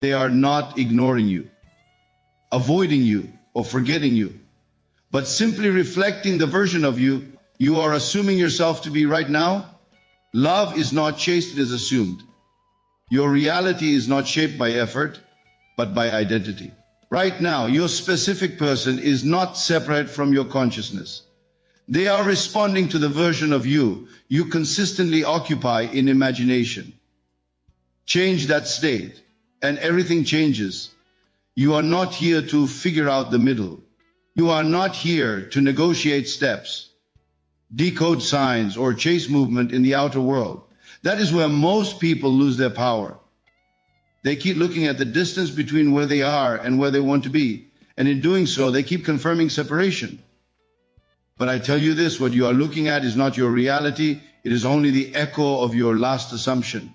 They are not ignoring you, avoiding you, or forgetting you, but simply reflecting the version of you you are assuming yourself to be right now. Love is not chased, it is assumed. Your reality is not shaped by effort, but by identity. Right now, your specific person is not separate from your consciousness. They are responding to the version of you you consistently occupy in imagination. Change that state, and everything changes. You are not here to figure out the middle. You are not here to negotiate steps, decode signs, or chase movement in the outer world. That is where most people lose their power. They keep looking at the distance between where they are and where they want to be, and in doing so, they keep confirming separation. But I tell you this, what you are looking at is not your reality, it is only the echo of your last assumption.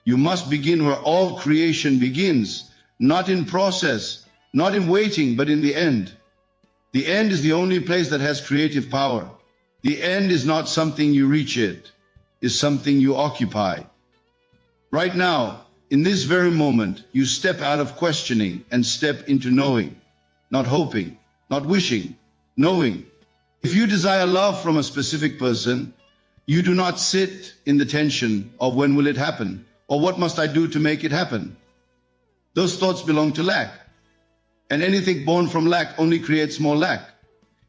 You must begin where all creation begins, not in process, not in waiting, but in the end. The end is the only place that has creative power. The end is not something you reach, it is something you occupy. Right now, in this very moment, you step out of questioning and step into knowing, not hoping, not wishing, knowing. If you desire love from a specific person, you do not sit in the tension of when will it happen, or what must I do to make it happen. Those thoughts belong to lack, and anything born from lack only creates more lack.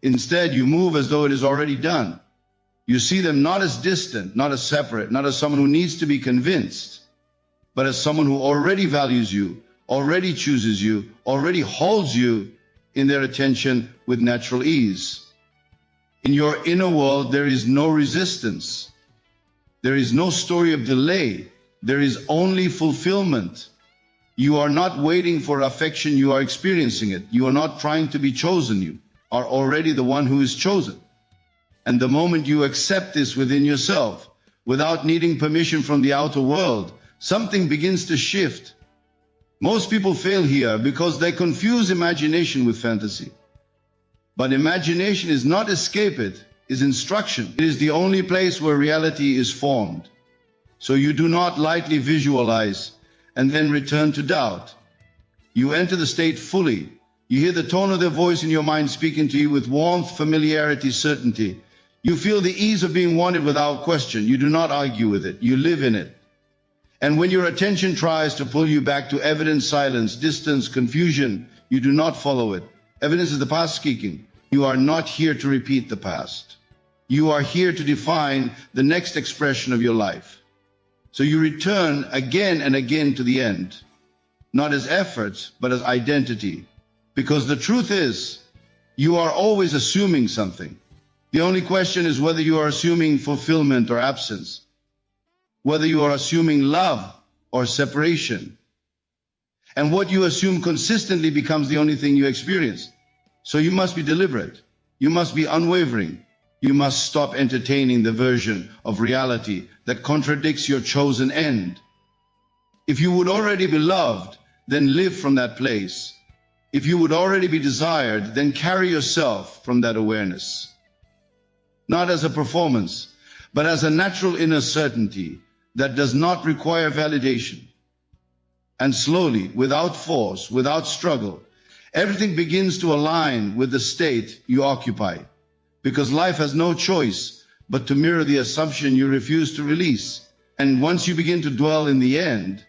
Instead, you move as though it is already done. You see them not as distant, not as separate, not as someone who needs to be convinced, but as someone who already values you, already chooses you, already holds you in their attention with natural ease. In your inner world, there is no resistance. There is no story of delay. There is only fulfillment. You are not waiting for affection, you are experiencing it. You are not trying to be chosen, you are already the one who is chosen. And the moment you accept this within yourself, without needing permission from the outer world, something begins to shift. Most people fail here because they confuse imagination with fantasy. But imagination is not escape, it is instruction. It is the only place where reality is formed. So you do not lightly visualize and then return to doubt. You enter the state fully. You hear the tone of their voice in your mind speaking to you with warmth, familiarity, certainty. You feel the ease of being wanted without question. You do not argue with it. You live in it. And when your attention tries to pull you back to evidence, silence, distance, confusion, you do not follow it. Evidence is the past speaking. You are not here to repeat the past. You are here to define the next expression of your life. So you return again and again to the end, not as effort, but as identity. Because the truth is, you are always assuming something. The only question is whether you are assuming fulfillment or absence, whether you are assuming love or separation. And what you assume consistently becomes the only thing you experience. So you must be deliberate. You must be unwavering. You must stop entertaining the version of reality that contradicts your chosen end. If you would already be loved, then live from that place. If you would already be desired, then carry yourself from that awareness. Not as a performance, but as a natural inner certainty that does not require validation. And slowly, without force, without struggle, everything begins to align with the state you occupy. Because life has no choice but to mirror the assumption you refuse to release. And once you begin to dwell in the end,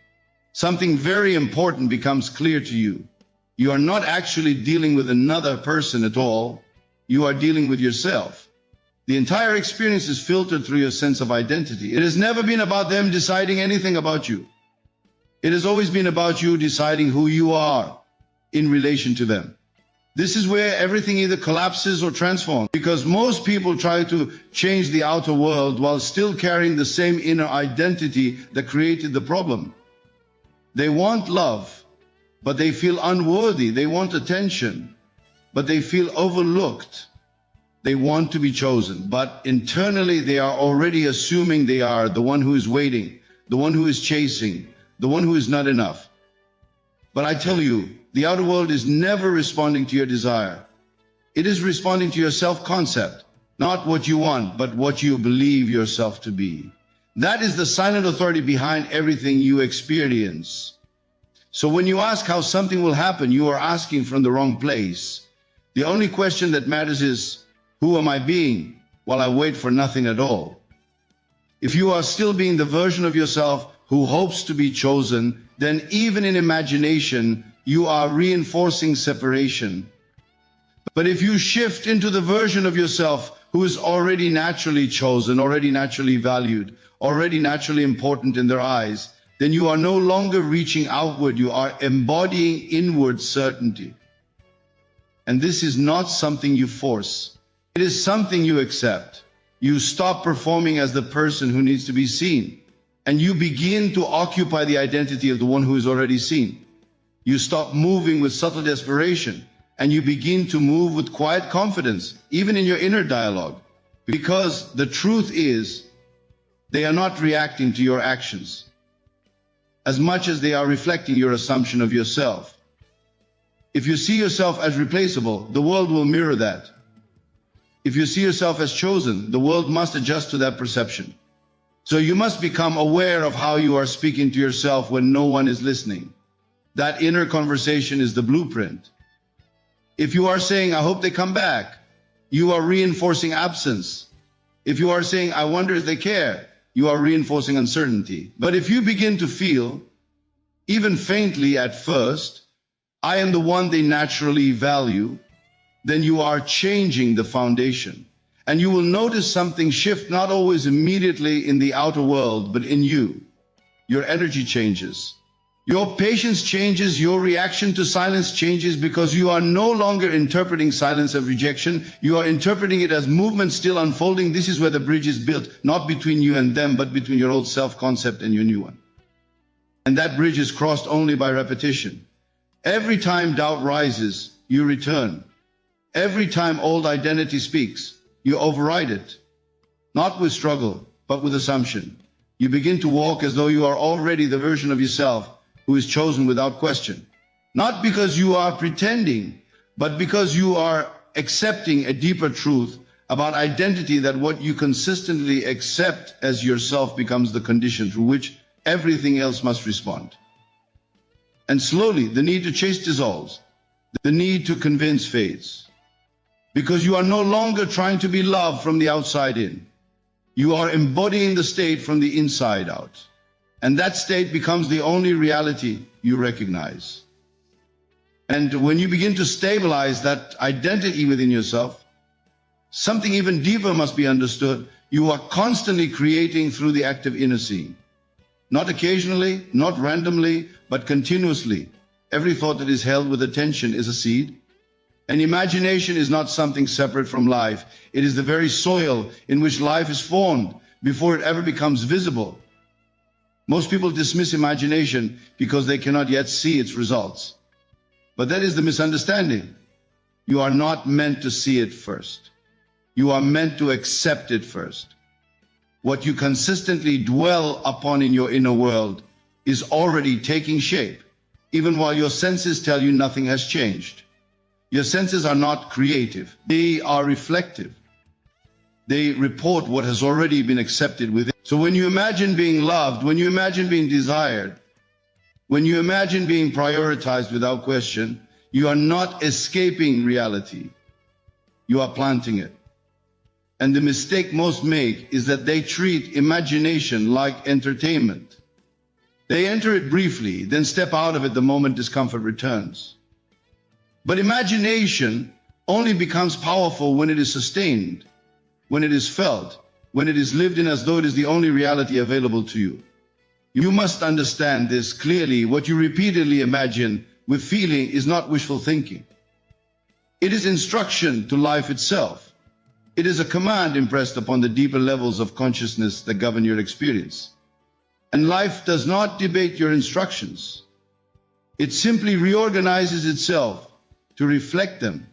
something very important becomes clear to you. You are not actually dealing with another person at all. You are dealing with yourself. The entire experience is filtered through your sense of identity. It has never been about them deciding anything about you. It has always been about you deciding who you are in relation to them. This is where everything either collapses or transforms, because most people try to change the outer world while still carrying the same inner identity that created the problem. They want love, but they feel unworthy. They want attention, but they feel overlooked. They want to be chosen, but internally they are already assuming they are the one who is waiting, the one who is chasing, the one who is not enough. But I tell you, the outer world is never responding to your desire. It is responding to your self-concept, not what you want, but what you believe yourself to be. That is the silent authority behind everything you experience. So when you ask how something will happen, you are asking from the wrong place. The only question that matters is, who am I being while I wait for nothing at all? If you are still being the version of yourself who hopes to be chosen, then even in imagination, you are reinforcing separation. But if you shift into the version of yourself who is already naturally chosen, already naturally valued, already naturally important in their eyes, then you are no longer reaching outward, you are embodying inward certainty. And this is not something you force. It is something you accept. You stop performing as the person who needs to be seen, and you begin to occupy the identity of the one who is already seen. You stop moving with subtle desperation, and you begin to move with quiet confidence, even in your inner dialogue. Because the truth is, they are not reacting to your actions as much as they are reflecting your assumption of yourself. If you see yourself as replaceable, the world will mirror that. If you see yourself as chosen, the world must adjust to that perception. So you must become aware of how you are speaking to yourself when no one is listening. That inner conversation is the blueprint. If you are saying, I hope they come back, you are reinforcing absence. If you are saying, I wonder if they care, you are reinforcing uncertainty. But if you begin to feel, even faintly at first, I am the one they naturally value, then you are changing the foundation. And you will notice something shift, not always immediately in the outer world, but in you. Your energy changes. Your patience changes, your reaction to silence changes, because you are no longer interpreting silence as rejection. You are interpreting it as movement still unfolding. This is where the bridge is built, not between you and them, but between your old self-concept and your new one. And that bridge is crossed only by repetition. Every time doubt rises, you return. Every time old identity speaks, you override it. Not with struggle, but with assumption. You begin to walk as though you are already the version of yourself who is chosen without question. Not because you are pretending, but because you are accepting a deeper truth about identity, that what you consistently accept as yourself becomes the condition through which everything else must respond. And slowly, the need to chase dissolves. The need to convince fades. Because you are no longer trying to be loved from the outside in. You are embodying the state from the inside out. And that state becomes the only reality you recognize. And when you begin to stabilize that identity within yourself, something even deeper must be understood. You are constantly creating through the act of inner seeing. Not occasionally, not randomly, but continuously. Every thought that is held with attention is a seed. And imagination is not something separate from life. It is the very soil in which life is formed before it ever becomes visible. Most people dismiss imagination because they cannot yet see its results. But that is the misunderstanding. You are not meant to see it first. You are meant to accept it first. What you consistently dwell upon in your inner world is already taking shape, even while your senses tell you nothing has changed. Your senses are not creative. They are reflective. They report what has already been accepted within. So when you imagine being loved, when you imagine being desired, when you imagine being prioritized without question, you are not escaping reality. You are planting it. And the mistake most make is that they treat imagination like entertainment. They enter it briefly, then step out of it the moment discomfort returns. But imagination only becomes powerful when it is sustained, when it is felt, when it is lived in as though it is the only reality available to you. You must understand this clearly. What you repeatedly imagine with feeling is not wishful thinking. It is instruction to life itself. It is a command impressed upon the deeper levels of consciousness that govern your experience. And life does not debate your instructions. It simply reorganizes itself to reflect them.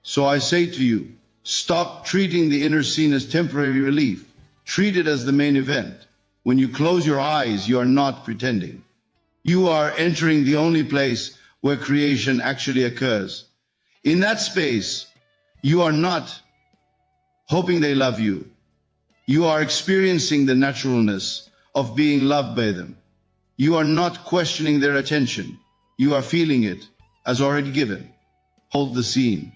So I say to you, stop treating the inner scene as temporary relief. Treat it as the main event. When you close your eyes, you are not pretending. You are entering the only place where creation actually occurs. In that space, you are not hoping they love you. You are experiencing the naturalness of being loved by them. You are not questioning their attention. You are feeling it as already given. Hold the scene.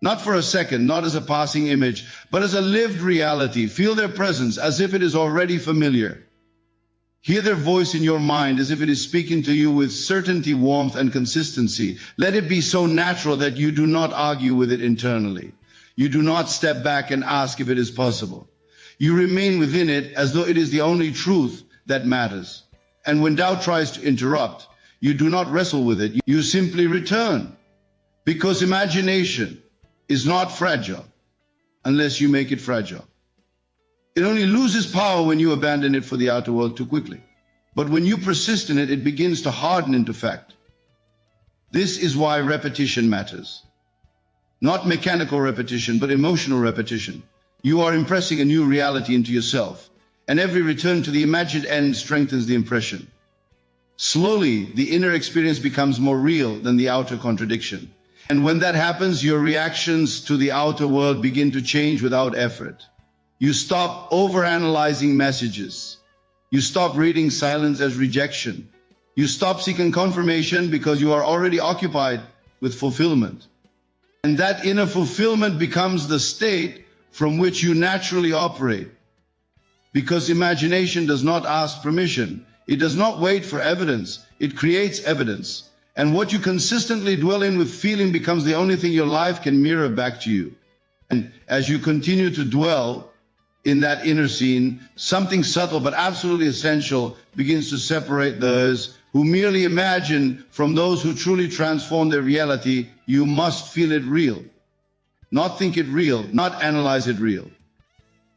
Not for a second, not as a passing image, but as a lived reality. Feel their presence as if it is already familiar. Hear their voice in your mind as if it is speaking to you with certainty, warmth, and consistency. Let it be so natural that you do not argue with it internally. You do not step back and ask if it is possible. You remain within it as though it is the only truth that matters. And when doubt tries to interrupt, you do not wrestle with it. You simply return. Because imagination is not fragile unless you make it fragile. It only loses power when you abandon it for the outer world too quickly. But when you persist in it, it begins to harden into fact. This is why repetition matters. Not mechanical repetition, but emotional repetition. You are impressing a new reality into yourself, and every return to the imagined end strengthens the impression. Slowly, the inner experience becomes more real than the outer contradiction. And when that happens, your reactions to the outer world begin to change without effort. You stop overanalyzing messages. You stop reading silence as rejection. You stop seeking confirmation because you are already occupied with fulfillment. And that inner fulfillment becomes the state from which you naturally operate. Because imagination does not ask permission. It does not wait for evidence. It creates evidence. And what you consistently dwell in with feeling becomes the only thing your life can mirror back to you. And as you continue to dwell in that inner scene, something subtle but absolutely essential begins to separate those who merely imagine from those who truly transform their reality. You must feel it real. Not think it real, not analyze it real.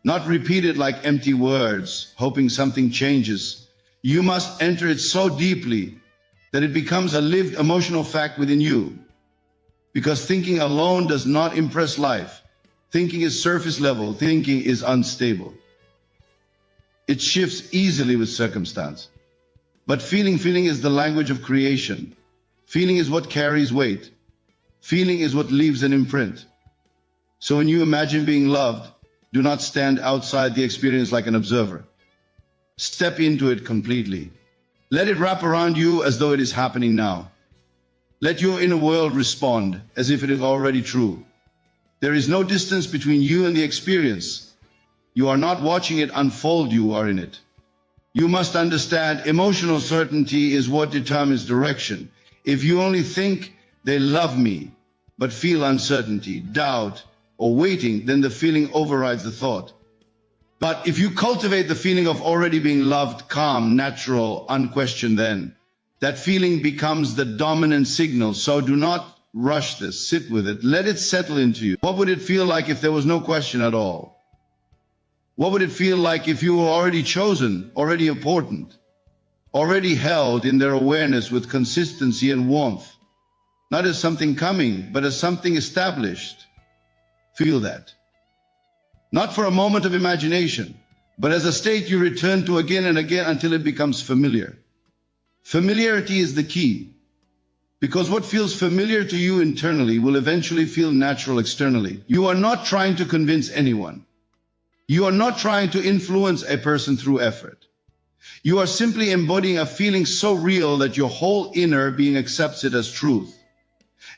Not repeat it like empty words, hoping something changes. You must enter it so deeply that it becomes a lived emotional fact within you. Because thinking alone does not impress life. Thinking is surface level. Thinking is unstable. It shifts easily with circumstance. But feeling is the language of creation. Feeling is what carries weight. Feeling is what leaves an imprint. So when you imagine being loved, do not stand outside the experience like an observer. Step into it completely. Let it wrap around you as though it is happening now. Let your inner world respond as if it is already true. There is no distance between you and the experience. You are not watching it unfold, you are in it. You must understand emotional certainty is what determines direction. If you only think they love me, but feel uncertainty, doubt, or waiting, then the feeling overrides the thought. But if you cultivate the feeling of already being loved, calm, natural, unquestioned, then that feeling becomes the dominant signal. So do not rush this. Sit with it. Let it settle into you. What would it feel like if there was no question at all? What would it feel like if you were already chosen, already important, already held in their awareness with consistency and warmth? Not as something coming, but as something established. Feel that. Not for a moment of imagination, but as a state you return to again and again until it becomes familiar. Familiarity is the key, because what feels familiar to you internally will eventually feel natural externally. You are not trying to convince anyone. You are not trying to influence a person through effort. You are simply embodying a feeling so real that your whole inner being accepts it as truth.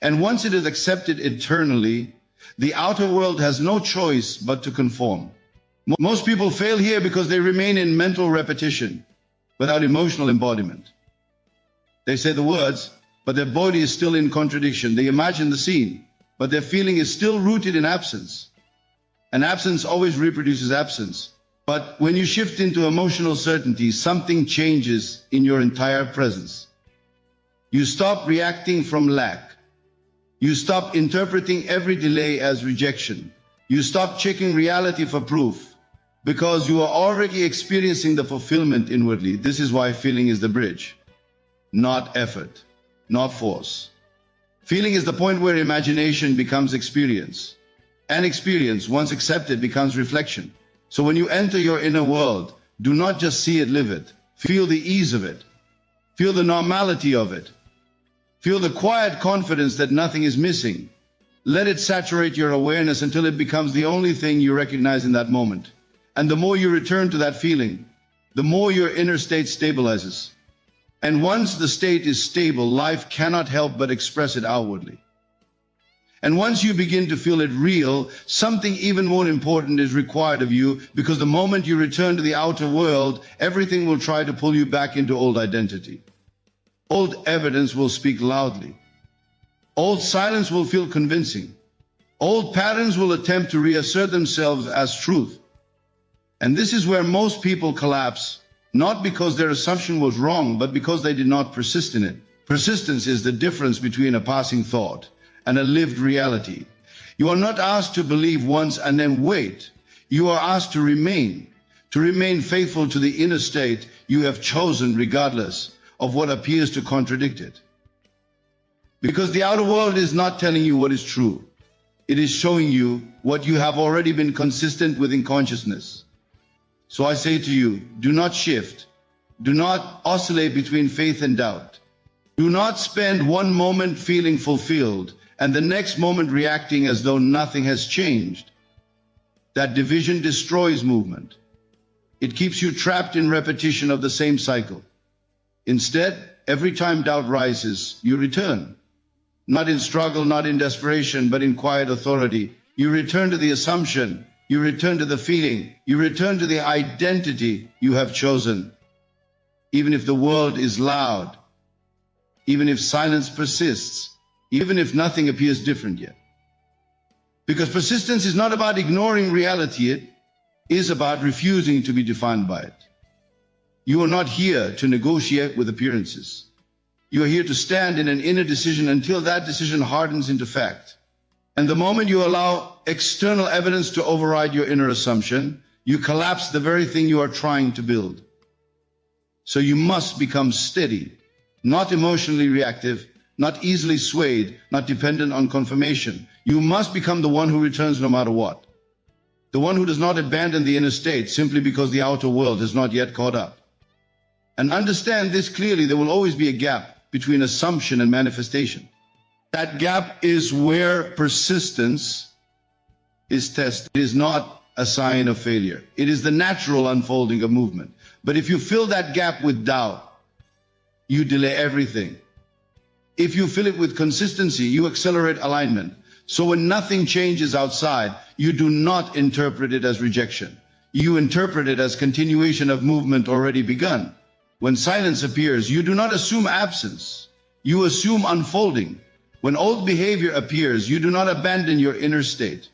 And once it is accepted internally, the outer world has no choice but to conform. Most people fail here because they remain in mental repetition without emotional embodiment. They say the words, but their body is still in contradiction. They imagine the scene, but their feeling is still rooted in absence. And absence always reproduces absence. But when you shift into emotional certainty, something changes in your entire presence. You stop reacting from lack. You stop interpreting every delay as rejection. You stop checking reality for proof because you are already experiencing the fulfillment inwardly. This is why feeling is the bridge, not effort, not force. Feeling is the point where imagination becomes experience. And experience, once accepted, becomes reflection. So when you enter your inner world, do not just see it, live it. Feel the ease of it. Feel the normality of it. Feel the quiet confidence that nothing is missing. Let it saturate your awareness until it becomes the only thing you recognize in that moment. And the more you return to that feeling, the more your inner state stabilizes. And once the state is stable, life cannot help but express it outwardly. And once you begin to feel it real, something even more important is required of you, because the moment you return to the outer world, everything will try to pull you back into old identity. Old evidence will speak loudly. Old silence will feel convincing. Old patterns will attempt to reassert themselves as truth. And this is where most people collapse, not because their assumption was wrong, but because they did not persist in it. Persistence is the difference between a passing thought and a lived reality. You are not asked to believe once and then wait. You are asked to remain faithful to the inner state you have chosen, regardless of what appears to contradict it. Because the outer world is not telling you what is true. It is showing you what you have already been consistent with in consciousness. So I say to you, do not shift. Do not oscillate between faith and doubt. Do not spend one moment feeling fulfilled and the next moment reacting as though nothing has changed. That division destroys movement. It keeps you trapped in repetition of the same cycle. Instead, every time doubt rises, you return. Not in struggle, not in desperation, but in quiet authority. You return to the assumption. You return to the feeling. You return to the identity you have chosen. Even if the world is loud, even if silence persists, even if nothing appears different yet. Because persistence is not about ignoring reality, it is about refusing to be defined by it. You are not here to negotiate with appearances. You are here to stand in an inner decision until that decision hardens into fact. And the moment you allow external evidence to override your inner assumption, you collapse the very thing you are trying to build. So you must become steady, not emotionally reactive, not easily swayed, not dependent on confirmation. You must become the one who returns no matter what. The one who does not abandon the inner state simply because the outer world has not yet caught up. And understand this clearly, there will always be a gap between assumption and manifestation. That gap is where persistence is tested. It is not a sign of failure. It is the natural unfolding of movement. But if you fill that gap with doubt, you delay everything. If you fill it with consistency, you accelerate alignment. So when nothing changes outside, you do not interpret it as rejection. You interpret it as continuation of movement already begun. When silence appears, you do not assume absence. You assume unfolding. When old behavior appears, you do not abandon your inner state.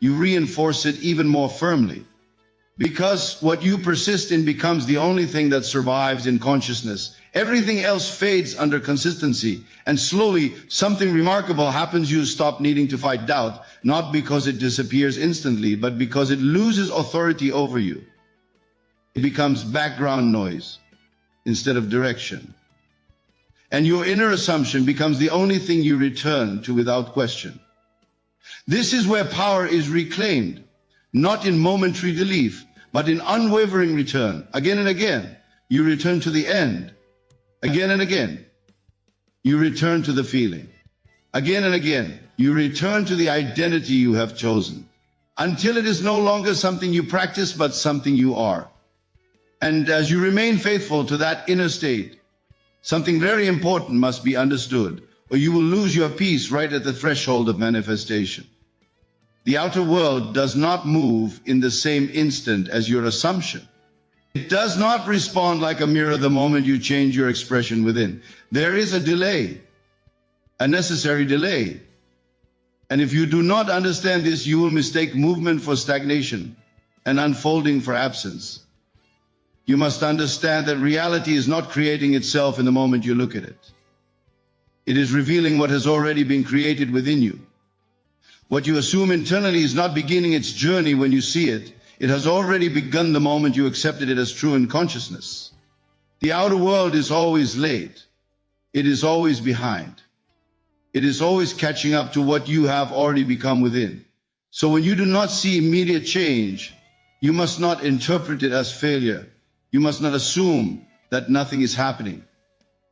You reinforce it even more firmly. Because what you persist in becomes the only thing that survives in consciousness. Everything else fades under consistency. And slowly, something remarkable happens. You stop needing to fight doubt, not because it disappears instantly, but because it loses authority over you. It becomes background noise instead of direction. And your inner assumption becomes the only thing you return to without question. This is where power is reclaimed, not in momentary relief, but in unwavering return. Again and again, you return to the end. Again and again, you return to the feeling. Again and again, you return to the identity you have chosen, until it is no longer something you practice, but something you are. And as you remain faithful to that inner state, something very important must be understood, or you will lose your peace right at the threshold of manifestation. The outer world does not move in the same instant as your assumption. It does not respond like a mirror the moment you change your expression within. There is a delay, a necessary delay. And if you do not understand this, you will mistake movement for stagnation and unfolding for absence. You must understand that reality is not creating itself in the moment you look at it. It is revealing what has already been created within you. What you assume internally is not beginning its journey when you see it. It has already begun the moment you accepted it as true in consciousness. The outer world is always late. It is always behind. It is always catching up to what you have already become within. So when you do not see immediate change, you must not interpret it as failure. You must not assume that nothing is happening.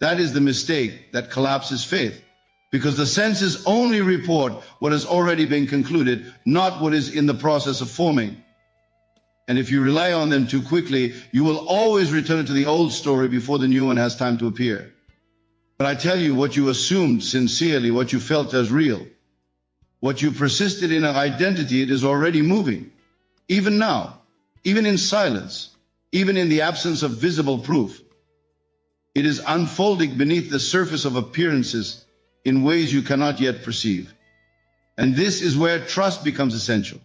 That is the mistake that collapses faith, because the senses only report what has already been concluded, not what is in the process of forming. And if you rely on them too quickly, you will always return to the old story before the new one has time to appear. But I tell you, what you assumed sincerely, what you felt as real, what you persisted in an identity, it is already moving. Even now, even in silence, even in the absence of visible proof. It is unfolding beneath the surface of appearances in ways you cannot yet perceive. And this is where trust becomes essential.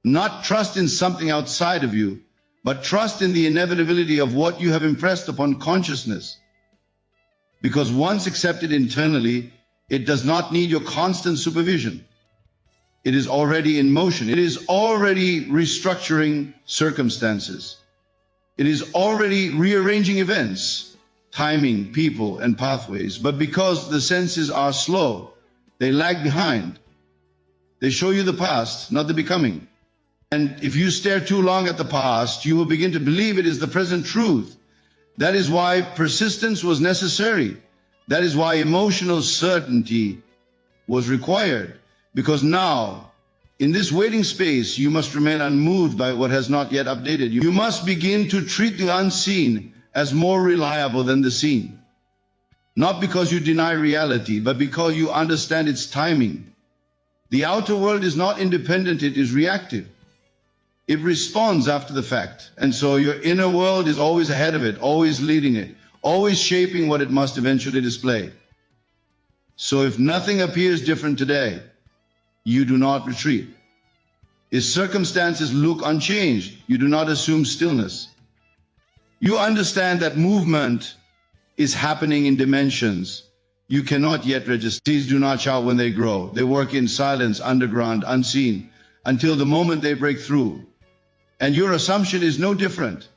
Not trust in something outside of you, but trust in the inevitability of what you have impressed upon consciousness. Because once accepted internally, it does not need your constant supervision. It is already in motion. It is already restructuring circumstances. It is already rearranging events, timing, people, and pathways. But because the senses are slow, they lag behind. They show you the past, not the becoming. And if you stare too long at the past, you will begin to believe it is the present truth. That is why persistence was necessary. That is why emotional certainty was required. Because now, in this waiting space, you must remain unmoved by what has not yet updated you. You must begin to treat the unseen as more reliable than the seen. Not because you deny reality, but because you understand its timing. The outer world is not independent, it is reactive. It responds after the fact. And so your inner world is always ahead of it, always leading it, always shaping what it must eventually display. So if nothing appears different today, you do not retreat. If circumstances look unchanged, you do not assume stillness. You understand that movement is happening in dimensions you cannot yet register. Seeds do not shout when they grow. They work in silence, underground, unseen, until the moment they break through. And your assumption is no different.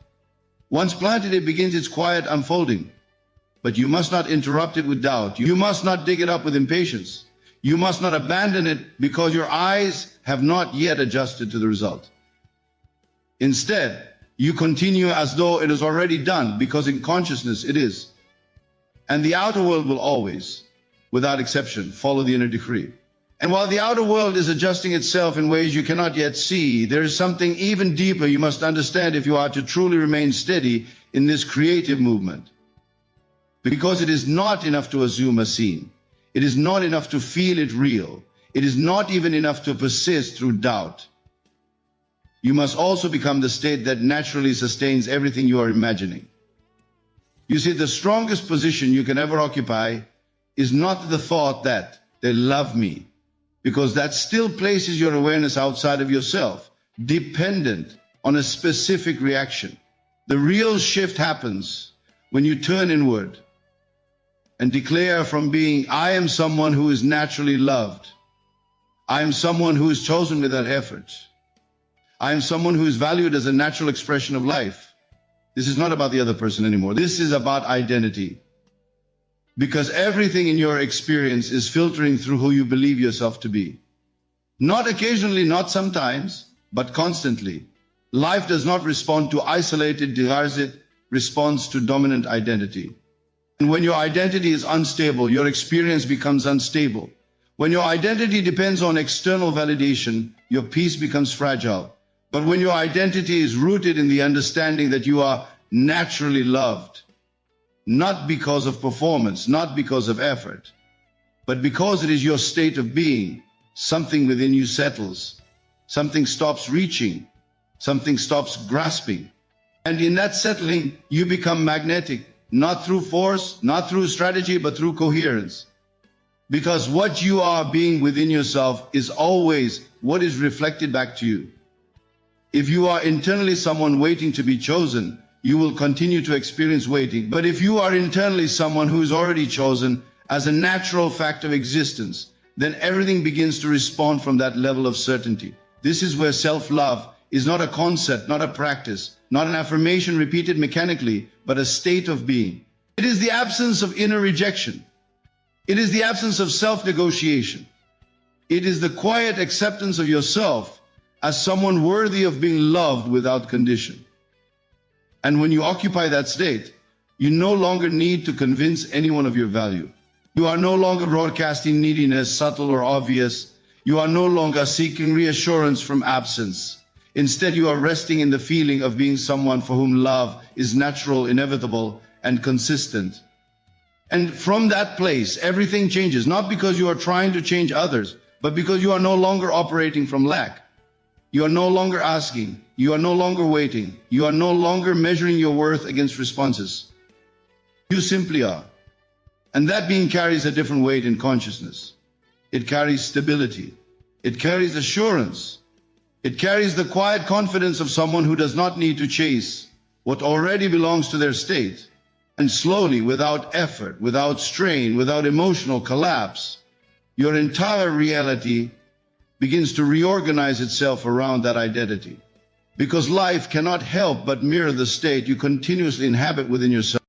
Once planted, it begins its quiet unfolding. But you must not interrupt it with doubt. You must not dig it up with impatience. You must not abandon it because your eyes have not yet adjusted to the result. Instead, you continue as though it is already done, because in consciousness it is. And the outer world will always, without exception, follow the inner decree. And while the outer world is adjusting itself in ways you cannot yet see, there is something even deeper you must understand if you are to truly remain steady in this creative movement. Because it is not enough to assume a scene. It is not enough to feel it real. It is not even enough to persist through doubt. You must also become the state that naturally sustains everything you are imagining. You see, the strongest position you can ever occupy is not the thought that they love me, because that still places your awareness outside of yourself, dependent on a specific reaction. The real shift happens when you turn inward and declare from being, I am someone who is naturally loved. I am someone who is chosen without effort. I am someone who is valued as a natural expression of life. This is not about the other person anymore. This is about identity. Because everything in your experience is filtering through who you believe yourself to be. Not occasionally, not sometimes, but constantly. Life does not respond to isolated desires, it responds to dominant identity. And when your identity is unstable, your experience becomes unstable. When your identity depends on external validation, your peace becomes fragile. But when your identity is rooted in the understanding that you are naturally loved, not because of performance, not because of effort, but because it is your state of being, something within you settles, something stops reaching, something stops grasping. And in that settling, you become magnetic, not through force, not through strategy, but through coherence. Because what you are being within yourself is always what is reflected back to you. If you are internally someone waiting to be chosen, you will continue to experience waiting. But if you are internally someone who is already chosen as a natural fact of existence, then everything begins to respond from that level of certainty. This is where self-love is not a concept, not a practice, not an affirmation repeated mechanically, but a state of being. It is the absence of inner rejection. It is the absence of self-negotiation. It is the quiet acceptance of yourself as someone worthy of being loved without condition. And when you occupy that state, you no longer need to convince anyone of your value. You are no longer broadcasting neediness, subtle or obvious. You are no longer seeking reassurance from absence. Instead, you are resting in the feeling of being someone for whom love is natural, inevitable, and consistent. And from that place, everything changes, not because you are trying to change others, but because you are no longer operating from lack. You are no longer asking. You are no longer waiting. You are no longer measuring your worth against responses. You simply are. And that being carries a different weight in consciousness. It carries stability. It carries assurance. It carries the quiet confidence of someone who does not need to chase what already belongs to their state. And slowly, without effort, without strain, without emotional collapse, your entire reality begins to reorganize itself around that identity. Because life cannot help but mirror the state you continuously inhabit within yourself.